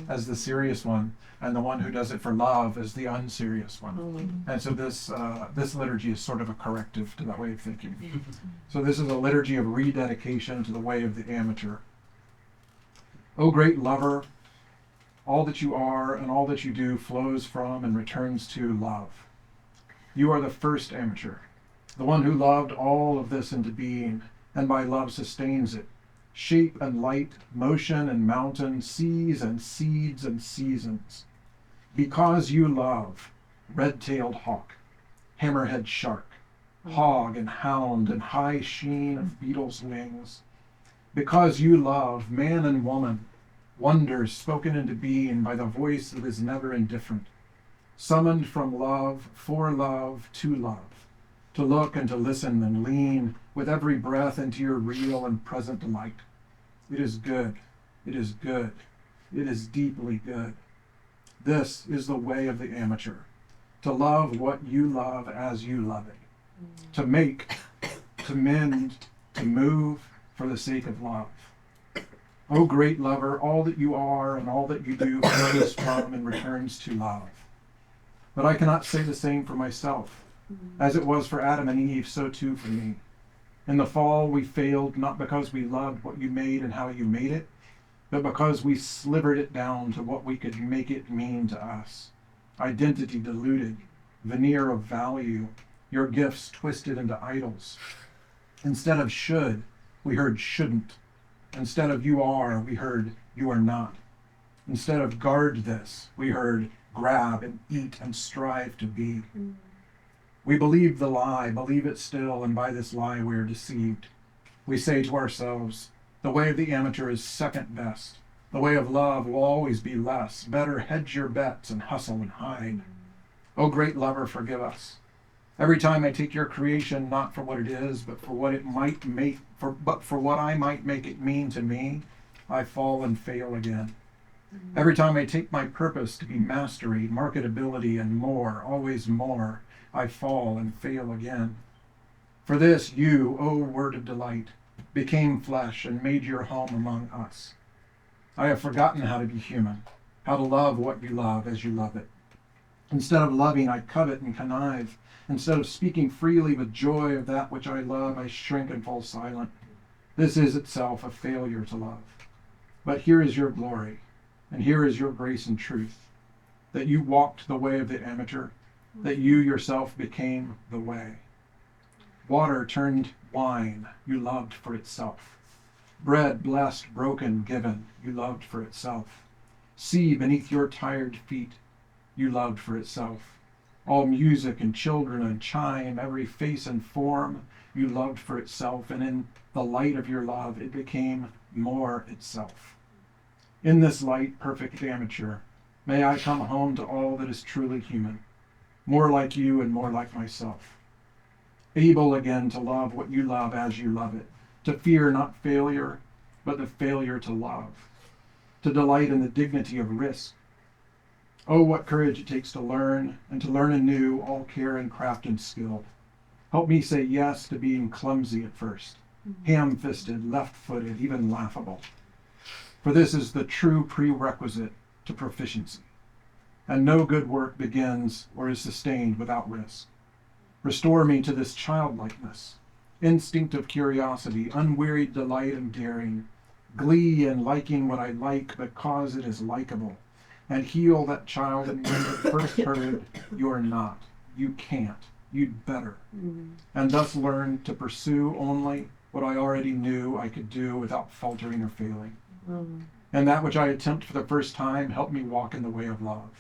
as the serious one, and the one who does it for love as the unserious one. And so this liturgy is sort of a corrective to that way of thinking. So this is a liturgy of rededication to the way of the amateur. O great lover, all that you are and all that you do flows from and returns to love. You are the first amateur, the one who loved all of this into being, and by love sustains it. Shape and light, motion and mountain, seas and seeds and seasons. Because you love, red-tailed hawk, hammerhead shark, hog and hound and high sheen of beetles' wings. Because you love, man and woman, wonders spoken into being by the voice that is never indifferent, summoned from love, for love, to look and to listen and lean with every breath into your real and present delight. It is good, it is good, it is deeply good. This is the way of the amateur, to love what you love as you love it, to make, to mend, to move for the sake of love. O great lover, all that you are and all that you do flows from and returns to love. But I cannot say the same for myself. As it was for Adam and Eve, so too for me. In the fall, we failed not because we loved what you made and how you made it, but because we slivered it down to what we could make it mean to us. Identity diluted, veneer of value, your gifts twisted into idols. Instead of should, we heard shouldn't. Instead of you are, we heard you are not. Instead of guard this, we heard grab and eat and strive to be. We believe the lie, believe it still, and by this lie we are deceived. We say to ourselves, the way of the amateur is second best. The way of love will always be less. Better hedge your bets and hustle and hide. O great lover, forgive us. Every time I take your creation not for what it is, but for what it might make, for what I might make it mean to me, I fall and fail again. Every time I take my purpose to be mastery, marketability, and more, always more, I fall and fail again. For this, you, O word of delight, became flesh and made your home among us. I have forgotten how to be human, how to love what you love as you love it. Instead of loving, I covet and connive. Instead of speaking freely with joy of that which I love, I shrink and fall silent. This is itself a failure to love. But here is your glory, and here is your grace and truth, that you walked the way of the amateur, that you yourself became the way. Water turned wine, you loved for itself. Bread blessed, broken, given, you loved for itself. Sea beneath your tired feet, you loved for itself. All music and children and chime, every face and form, you loved for itself, and in the light of your love, it became more itself. In this light, perfect amateur, may I come home to all that is truly human, more like you and more like myself. Able again to love what you love as you love it, to fear not failure, but the failure to love, to delight in the dignity of risk. Oh, what courage it takes to learn, and to learn anew all care and craft and skill. Help me say yes to being clumsy at first, ham-fisted, left-footed, even laughable. For this is the true prerequisite to proficiency. And no good work begins or is sustained without risk. Restore me to this childlikeness, instinct of curiosity, unwearied delight and daring, glee in liking what I like because it is likable, and heal that child in me that first heard, you're not, you can't, you'd better, and thus learn to pursue only what I already knew I could do without faltering or failing. And that which I attempt for the first time, help me walk in the way of love.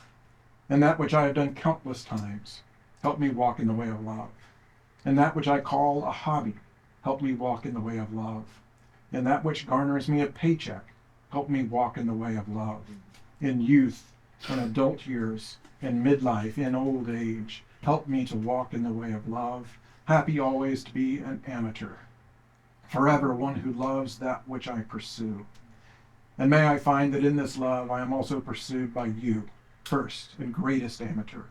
And that which I have done countless times, help me walk in the way of love. And that which I call a hobby, help me walk in the way of love. And that which garners me a paycheck, help me walk in the way of love. In youth, in adult years, in midlife, in old age, help me to walk in the way of love, happy always to be an amateur, forever one who loves that which I pursue. And may I find that in this love I am also pursued by you, first and greatest amateur.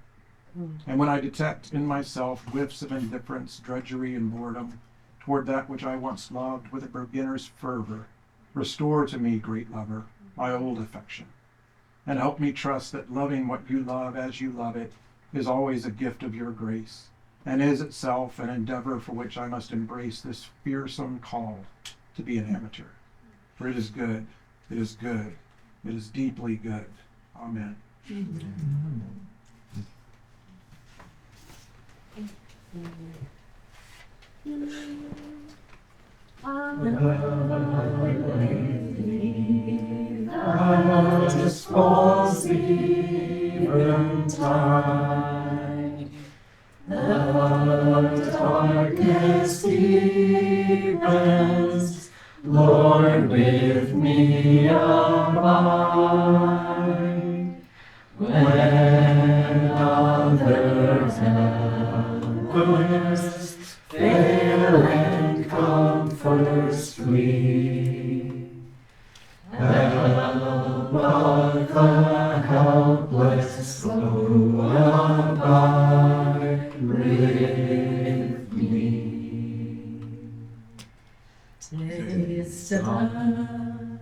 And when I detect in myself whiffs of indifference, drudgery, and boredom toward that which I once loved with a beginner's fervor, restore to me, great lover, my old affection, and help me trust that loving what you love as you love it is always a gift of your grace, and is itself an endeavor for which I must embrace this fearsome call to be an amateur. For it is good, it is good, it is deeply good. Amen. Just falls eventide, the darkness deepens, Lord, with me abide. When other helpers fail and comforts flee, help of the helpless, so abide with me. 'Tis done,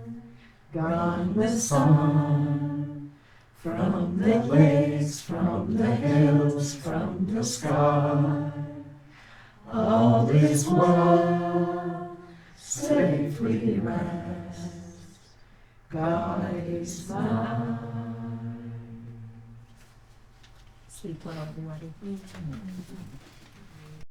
gone the sun, from the lakes, from the hills, from the sky. All is well, safely rest, God is mine. Sleep well, everybody.